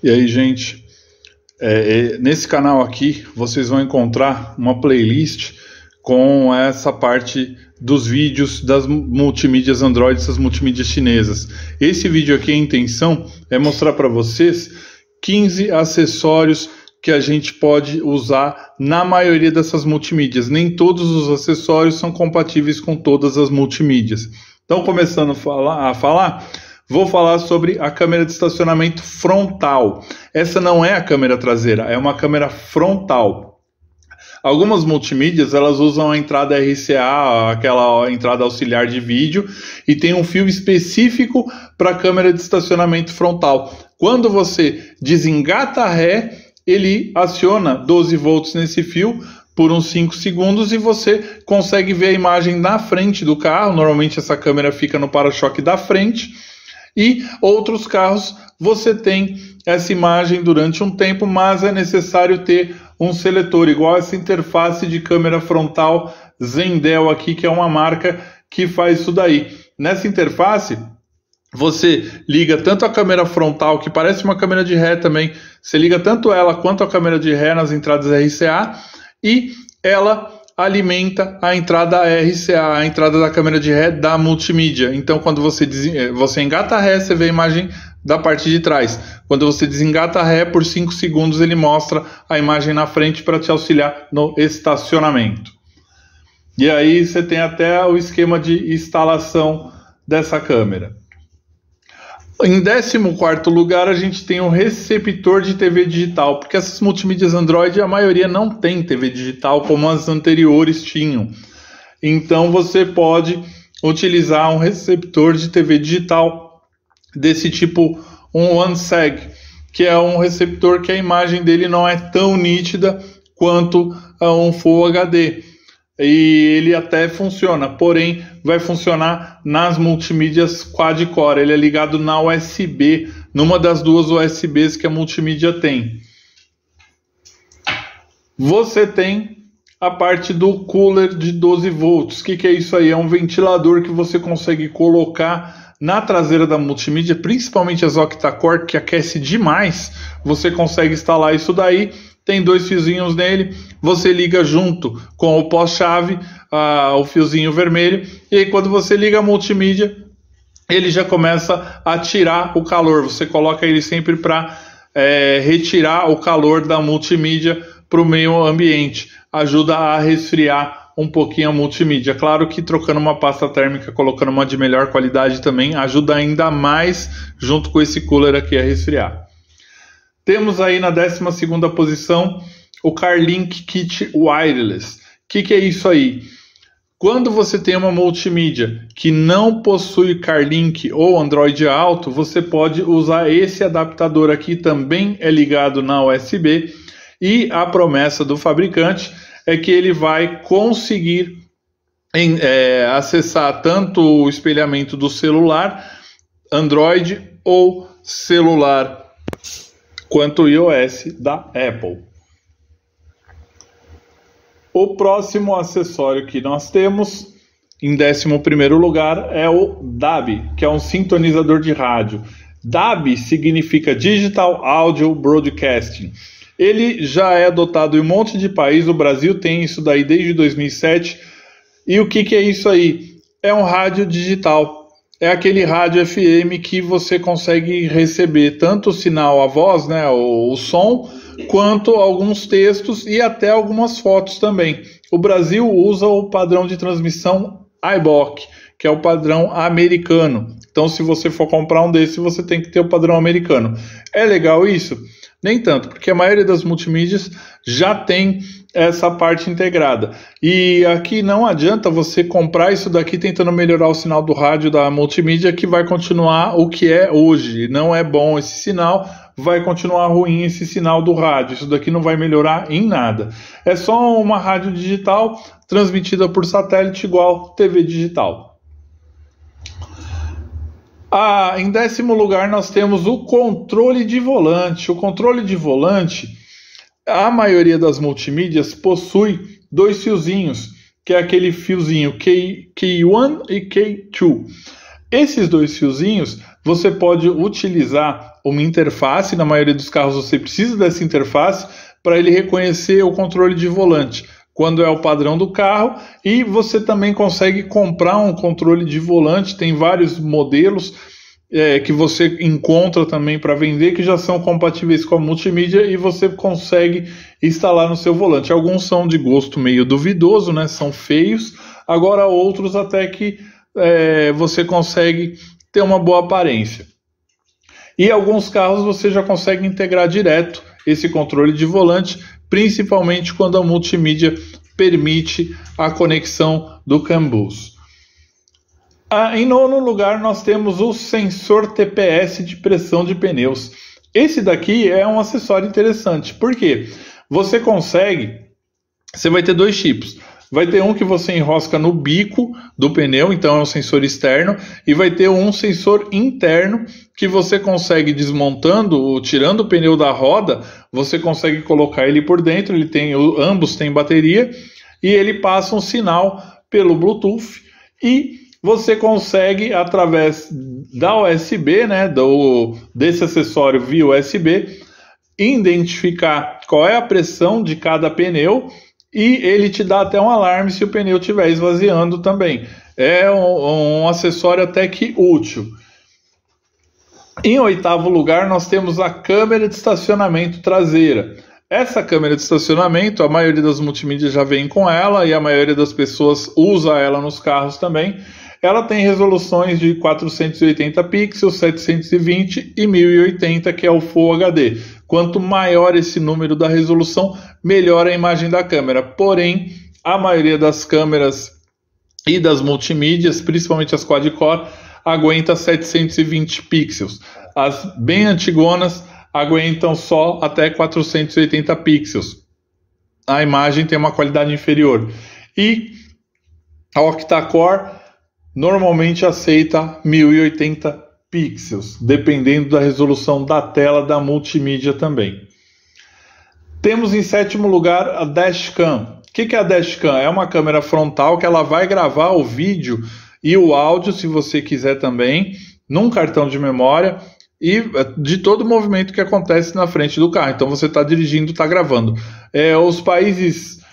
E aí, gente, nesse canal aqui vocês vão encontrar uma playlist com essa parte dos vídeos das multimídias Android, essas multimídias chinesas. Esse vídeo aqui, a intenção é mostrar para vocês 15 acessórios que a gente pode usar na maioria dessas multimídias. Nem todos os acessórios são compatíveis com todas as multimídias. Então, começando a falar, vou falar sobre a câmera de estacionamento frontal. Essa não é a câmera traseira, é uma câmera frontal. Algumas multimídias, elas usam a entrada RCA, aquela entrada auxiliar de vídeo, e tem um fio específico para a câmera de estacionamento frontal. Quando você desengata a ré, ele aciona 12 volts nesse fio por uns 5 segundos e você consegue ver a imagem na frente do carro. Normalmente essa câmera fica no para-choque da frente. E outros carros você tem essa imagem durante um tempo, mas é necessário ter um seletor, igual essa interface de câmera frontal Zendel aqui, que é uma marca que faz isso daí. Nessa interface, você liga tanto a câmera frontal, que parece uma câmera de ré também, você liga tanto ela quanto a câmera de ré nas entradas RCA, e ela alimenta a entrada RCA, a entrada da câmera de ré da multimídia. Então, quando você engata a ré, você vê a imagem da parte de trás. Quando você desengata a ré, por 5 segundos ele mostra a imagem na frente para te auxiliar no estacionamento. E aí você tem até o esquema de instalação dessa câmera. Em 14º lugar, a gente tem um receptor de TV digital, porque essas multimídias Android, a maioria não tem TV digital como as anteriores tinham. Então você pode utilizar um receptor de TV digital desse tipo, um OneSeg, que é um receptor que a imagem dele não é tão nítida quanto um Full HD. E ele até funciona, porém vai funcionar nas multimídias quad-core. Ele é ligado na USB, numa das duas USBs que a multimídia tem. Você tem a parte do cooler de 12 volts. O que é isso aí? É um ventilador que você consegue colocar na traseira da multimídia, principalmente as octa-core, que aquece demais. Você consegue instalar isso daí. Tem 2 fiozinhos nele, você liga junto com o pós-chave, o fiozinho vermelho, e aí quando você liga a multimídia, ele já começa a tirar o calor. Você coloca ele sempre para retirar o calor da multimídia para o meio ambiente. Ajuda a resfriar um pouquinho a multimídia. Claro que trocando uma pasta térmica, colocando uma de melhor qualidade também, ajuda ainda mais, junto com esse cooler aqui, a resfriar. Temos aí na 12ª posição o CarLink Kit Wireless. O que é isso aí? Quando você tem uma multimídia que não possui CarLink ou Android Auto, você pode usar esse adaptador aqui, também é ligado na USB, e a promessa do fabricante é que ele vai conseguir acessar tanto o espelhamento do celular Android ou celular quanto o iOS da Apple. O próximo acessório que nós temos, em 11º lugar, é o DAB, que é um sintonizador de rádio. DAB significa Digital Audio Broadcasting. Ele já é adotado em um monte de países, o Brasil tem isso daí desde 2007. E o que é isso aí? É um rádio digital. É aquele rádio FM que você consegue receber tanto o sinal, a voz, né, o som, quanto alguns textos e até algumas fotos também. O Brasil usa o padrão de transmissão iBook, que é o padrão americano. Então, se você for comprar um desse, você tem que ter o padrão americano. É legal isso? Nem tanto, porque a maioria das multimídias já tem essa parte integrada. E aqui não adianta você comprar isso daqui tentando melhorar o sinal do rádio da multimídia, que vai continuar o que é hoje. Não é bom esse sinal, vai continuar ruim esse sinal do rádio. Isso daqui não vai melhorar em nada. É só uma rádio digital transmitida por satélite igual TV digital. Em 10º lugar nós temos o controle de volante. O controle de volante, a maioria das multimídias possui 2 fiozinhos, que é aquele fiozinho K1 e K2. Esses 2 fiozinhos você pode utilizar uma interface. Na maioria dos carros você precisa dessa interface para ele reconhecer o controle de volante, quando é o padrão do carro, e você também consegue comprar um controle de volante. Tem vários modelos que você encontra também para vender, que já são compatíveis com a multimídia e você consegue instalar no seu volante. Alguns são de gosto meio duvidoso, né? São feios, agora outros até que você consegue ter uma boa aparência. E alguns carros você já consegue integrar direto esse controle de volante, principalmente quando a multimídia permite a conexão do CAN bus. Em nono lugar, nós temos o sensor TPS de pressão de pneus. Esse daqui é um acessório interessante, porque você vai ter dois tipos. Vai ter um que você enrosca no bico do pneu, então é um sensor externo, e vai ter um sensor interno que você consegue desmontando, tirando o pneu da roda, você consegue colocar ele por dentro. Ambos têm bateria e ele passa um sinal pelo Bluetooth e você consegue, através da USB, né, desse acessório via USB, identificar qual é a pressão de cada pneu, e ele te dá até um alarme se o pneu estiver esvaziando também. É um acessório até que útil. Em oitavo lugar, nós temos a câmera de estacionamento traseira. Essa câmera de estacionamento, a maioria das multimídias já vem com ela, e a maioria das pessoas usa ela nos carros também. Ela tem resoluções de 480 pixels, 720 e 1080, que é o Full HD. Quanto maior esse número da resolução, melhor a imagem da câmera. Porém, a maioria das câmeras e das multimídias, principalmente as quad-core, aguenta 720 pixels. As bem antigonas aguentam só até 480 pixels. A imagem tem uma qualidade inferior. E a octa-core normalmente aceita 1080 pixels, dependendo da resolução da tela da multimídia também. Temos em sétimo lugar a dashcam. O que é a dashcam? É uma câmera frontal que ela vai gravar o vídeo e o áudio, se você quiser também, num cartão de memória, e de todo o movimento que acontece na frente do carro. Então você está dirigindo, está gravando. Os países...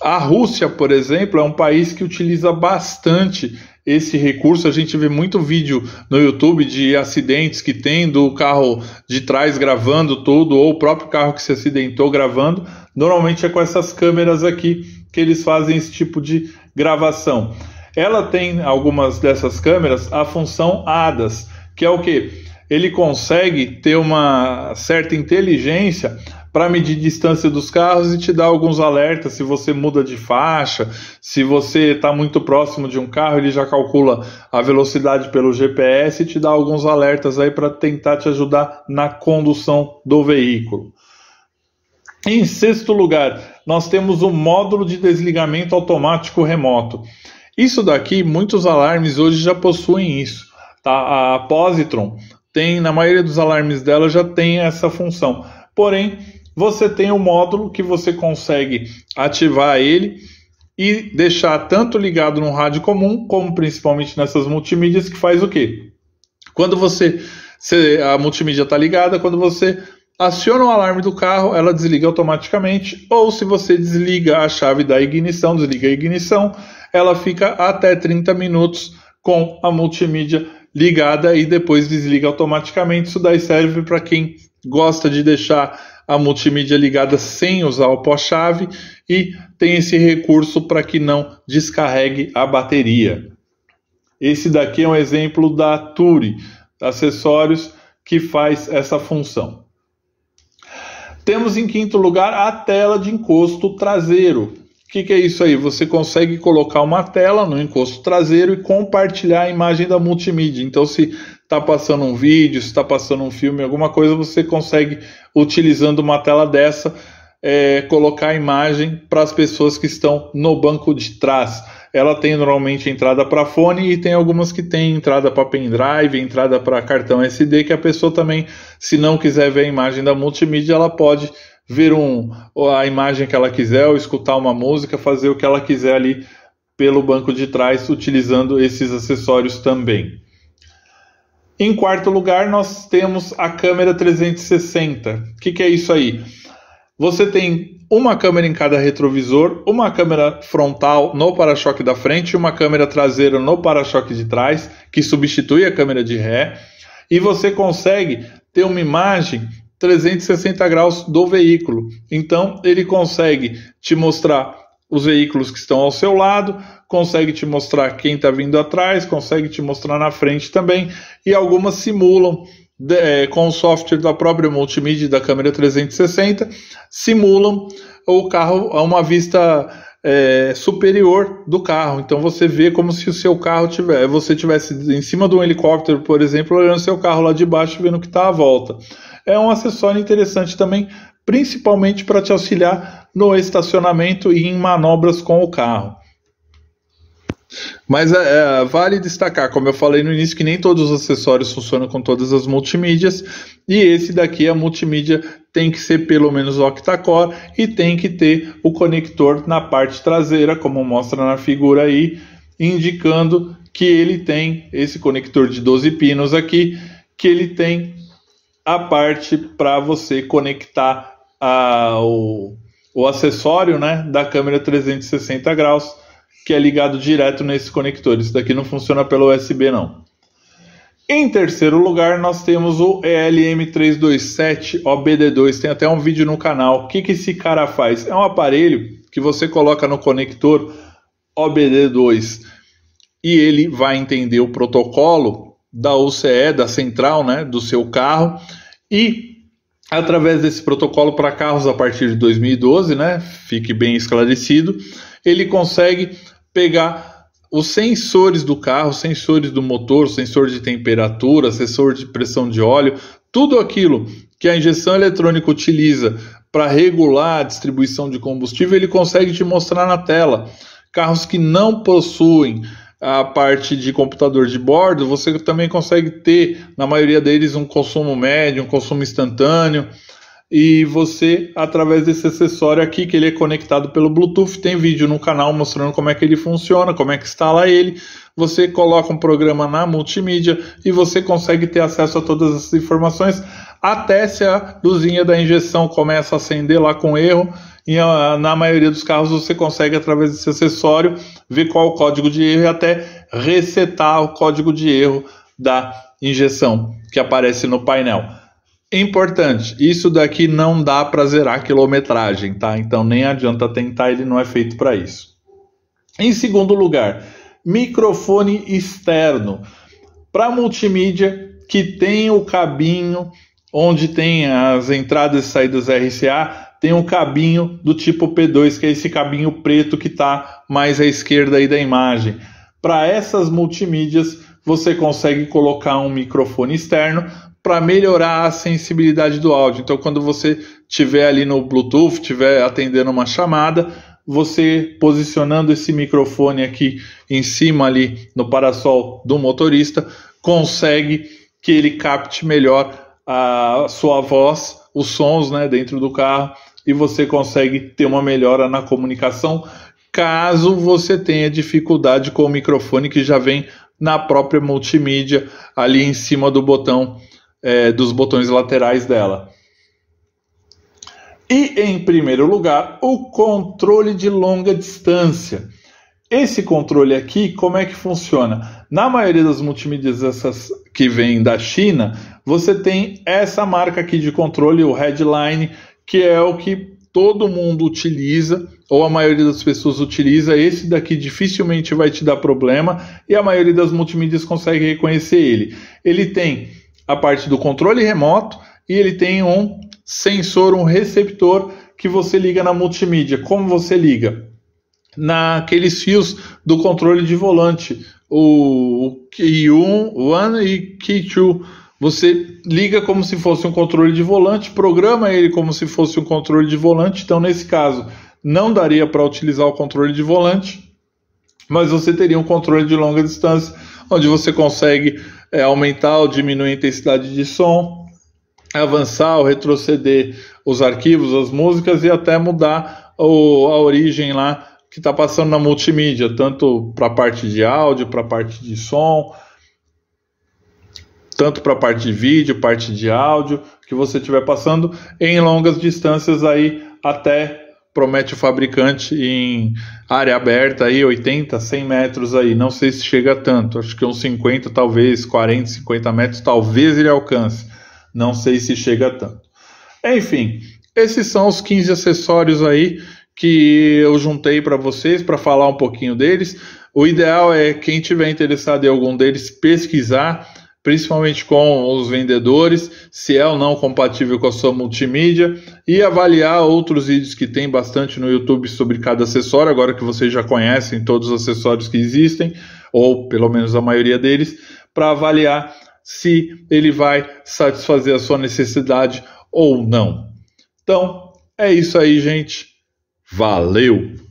A Rússia, por exemplo, é um país que utiliza bastante esse recurso. A gente vê muito vídeo no YouTube de acidentes que tem, do carro de trás gravando tudo, ou o próprio carro que se acidentou gravando. Normalmente é com essas câmeras aqui que eles fazem esse tipo de gravação. Ela tem, algumas dessas câmeras, a função ADAS, que é o quê? Ele consegue ter uma certa inteligência para medir distância dos carros e te dar alguns alertas. Se você muda de faixa, se você está muito próximo de um carro, ele já calcula a velocidade pelo GPS e te dá alguns alertas aí para tentar te ajudar na condução do veículo. Em sexto lugar, nós temos o módulo de desligamento automático remoto. Isso daqui, muitos alarmes hoje já possuem isso. Tá? A Positron tem, na maioria dos alarmes dela já tem essa função. Porém, você tem um módulo que você consegue ativar ele e deixar tanto ligado no rádio comum, como principalmente nessas multimídias, que faz o quê? Quando a multimídia está ligada, quando você aciona o alarme do carro, ela desliga automaticamente, ou se você desliga a chave da ignição, desliga a ignição, ela fica até 30 minutos com a multimídia ligada e depois desliga automaticamente. Isso daí serve para quem gosta de deixar a multimídia ligada sem usar o pós-chave e tem esse recurso para que não descarregue a bateria. Esse daqui é um exemplo da Turi, acessórios que faz essa função. Temos em quinto lugar a tela de encosto traseiro. O que é isso aí? Você consegue colocar uma tela no encosto traseiro e compartilhar a imagem da multimídia. Então, se está passando um vídeo, se está passando um filme, alguma coisa, você consegue, utilizando uma tela dessa, colocar a imagem para as pessoas que estão no banco de trás. Ela tem normalmente entrada para fone e tem algumas que tem entrada para pendrive, entrada para cartão SD, que a pessoa também, se não quiser ver a imagem da multimídia, ela pode ver a imagem que ela quiser, ou escutar uma música, fazer o que ela quiser ali pelo banco de trás, utilizando esses acessórios também. Em quarto lugar, nós temos a câmera 360. O que é isso aí? Você tem uma câmera em cada retrovisor, uma câmera frontal no para-choque da frente e uma câmera traseira no para-choque de trás, que substitui a câmera de ré, e você consegue ter uma imagem 360 graus do veículo. Então, ele consegue te mostrar os veículos que estão ao seu lado, consegue te mostrar quem está vindo atrás, consegue te mostrar na frente também, e algumas simulam, com o software da própria multimídia da câmera 360, simulam o carro a uma vista superior do carro. Então você vê como se o seu carro você tivesse em cima de um helicóptero, por exemplo, olhando o seu carro lá de baixo, vendo o que está à volta. É um acessório interessante também, principalmente para te auxiliar no estacionamento e em manobras com o carro. Mas vale destacar, como eu falei no início, que nem todos os acessórios funcionam com todas as multimídias, e esse daqui, a multimídia, tem que ser pelo menos octa-core e tem que ter o conector na parte traseira, como mostra na figura aí, indicando que ele tem esse conector de 12 pinos aqui, que ele tem a parte para você conectar o acessório, né, da câmera 360 graus, que é ligado direto nesse conector. Isso daqui não funciona pelo USB, não. Em terceiro lugar, nós temos o ELM327 OBD2. Tem até um vídeo no canal. O que esse cara faz? É um aparelho que você coloca no conector OBD2 e ele vai entender o protocolo da UCE, da central, né, do seu carro, e através desse protocolo para carros a partir de 2012, né, fique bem esclarecido, ele consegue pegar os sensores do carro, sensores do motor, sensor de temperatura, sensor de pressão de óleo, tudo aquilo que a injeção eletrônica utiliza para regular a distribuição de combustível, ele consegue te mostrar na tela. Carros que não possuem a parte de computador de bordo, você também consegue ter, na maioria deles, um consumo médio, um consumo instantâneo, e você, através desse acessório aqui, que ele é conectado pelo Bluetooth, tem vídeo no canal mostrando como é que ele funciona, como é que instala ele, você coloca um programa na multimídia e você consegue ter acesso a todas essas informações, até se a luzinha da injeção começa a acender lá com erro, e na maioria dos carros você consegue, através desse acessório, ver qual é o código de erro e até resetar o código de erro da injeção que aparece no painel. Importante, isso daqui não dá para zerar a quilometragem, tá? Então nem adianta tentar, ele não é feito para isso. Em segundo lugar, microfone externo. Para multimídia que tem o cabinho onde tem as entradas e saídas RCA, tem um cabinho do tipo P2, que é esse cabinho preto que está mais à esquerda aí da imagem. Para essas multimídias, você consegue colocar um microfone externo para melhorar a sensibilidade do áudio. Então, quando você estiver ali no Bluetooth, estiver atendendo uma chamada, você posicionando esse microfone aqui em cima ali no parasol do motorista, consegue que ele capte melhor a sua voz, os sons, né, dentro do carro, e você consegue ter uma melhora na comunicação, caso você tenha dificuldade com o microfone que já vem na própria multimídia, ali em cima do botão, dos botões laterais dela. E em primeiro lugar, o controle de longa distância. Esse controle aqui, como é que funciona? Na maioria das multimídias essas que vêm da China, você tem essa marca aqui de controle, o Headline, que é o que todo mundo utiliza, ou a maioria das pessoas utiliza. Esse daqui dificilmente vai te dar problema, e a maioria das multimídias consegue reconhecer ele. Ele tem a parte do controle remoto, e ele tem um sensor, um receptor, que você liga na multimídia. Como você liga? Naqueles fios do controle de volante, o Key 1 e Key 2. Você liga como se fosse um controle de volante, programa ele como se fosse um controle de volante. Então, nesse caso, não daria para utilizar o controle de volante, mas você teria um controle de longa distância, onde você consegue aumentar ou diminuir a intensidade de som, avançar ou retroceder os arquivos, as músicas, e até mudar a origem lá que está passando na multimídia, tanto para a parte de áudio, para a parte de som. tanto para a parte de vídeo, parte de áudio, que você estiver passando em longas distâncias aí, até promete o fabricante em área aberta aí, 80, 100 metros aí, não sei se chega a tanto, acho que uns 50, talvez 40, 50 metros, talvez ele alcance, não sei se chega a tanto. Enfim, esses são os 15 acessórios aí que eu juntei para vocês, para falar um pouquinho deles. O ideal é quem tiver interessado em algum deles pesquisar, principalmente com os vendedores, se é ou não compatível com a sua multimídia, e avaliar outros vídeos que tem bastante no YouTube sobre cada acessório, agora que vocês já conhecem todos os acessórios que existem, ou pelo menos a maioria deles, para avaliar se ele vai satisfazer a sua necessidade ou não. Então, é isso aí, gente. Valeu!